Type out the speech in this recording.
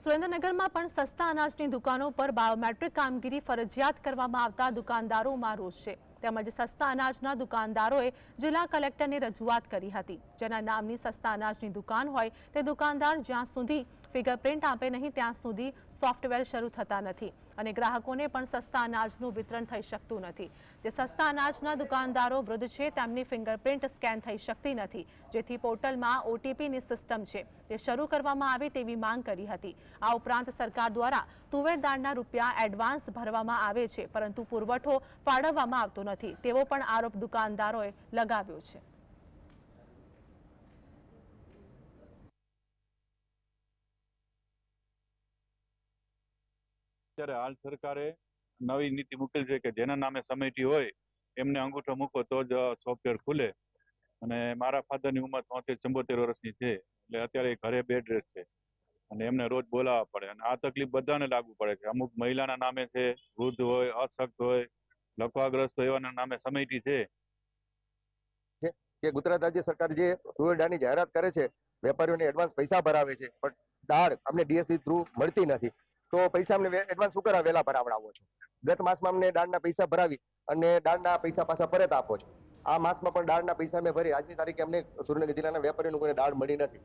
સુરેન્દ્રનગરમાં પણ સસ્તા અનાજની દુકાનો પર બાયોમેટ્રિક કામગીરી ફરજિયાત કરવામાં આવતા દુકાનદારોમાં રોષ છે। તેમજ સસ્તા અનાજના દુકાનદારોએ જિલ્લા કલેક્ટરને રજૂઆત કરી હતી, જેના નામની સસ્તા અનાજની દુકાન હોય તે દુકાનદાર જ્યાં સુધી ફિંગરપ્રિન્ટ આપે નહીં ત્યાં સુધી સોફ્ટવેર શરૂ થતા નથી અને ગ્રાહકોને પણ સસ્તા અનાજનું વિતરણ થઈ શકતું નથી। જે સસ્તા અનાજના દુકાનદારો વૃદ્ધ છે તેમની ફિંગરપ્રિન્ટ સ્કેન થઈ શકતી નથી, જેથી પોર્ટલમાં ઓટીપીની સિસ્ટમ છે તે શરૂ કરવામાં આવે તેવી માંગ કરી હતી। આ ઉપરાંત સરકાર દ્વારા તુવેર દાળના રૂપિયા એડવાન્સ ભરવામાં આવે છે, પરંતુ પુરવઠો ફાળવવામાં આવતો નથી તેવો પણ આરોપ દુકાનદારોએ લગાવ્યો છે। અત્યારે હાલ સરકારે નવી નીતિ મૂકેલ છે કે જેના નામે સમિતિ હોય એમને અંગૂઠો મૂકો તો જ સોફ્ટવેર ખુલે। અને મારા ફાધરની ઉંમર 73-74 વર્ષની છે, એટલે અત્યારે ઘરે બેડ રેસ્ટ છે અને એમને રોજ બોલાવવા પડે અને આ તકલીફ બધાને લાગુ પડે છે। અમુક મહિલાના નામે છે, વૃદ્ધ હોય, અશક્ત હોય, લકવાગ્રસ્ત હોય એવાના નામે સમિતિ છે કે ગુજરાત રાજ્ય સરકાર જે તુવેર દાળની જાહેરાત કરે છે, વેપારીઓને એડવાન્સ પૈસા ભરાવે છે, પણ દાળ અમને ડીએસસી થ્રુ મળતી નથી। તો પૈસા અમને એડવાન્સ શું કરવા વહેલા ભરાવડાવો છો? ગત માસમાં અમને દાળના પૈસા ભરાવી અને દાળના પૈસા પાછા પરત આપો છો। આ માસમાં પણ દાળના પૈસા અમે ભરી આજની તારીખે અમને સુરેન્દ્રનગર જિલ્લાના વેપારીઓને કોઈ દાળ મળી નથી।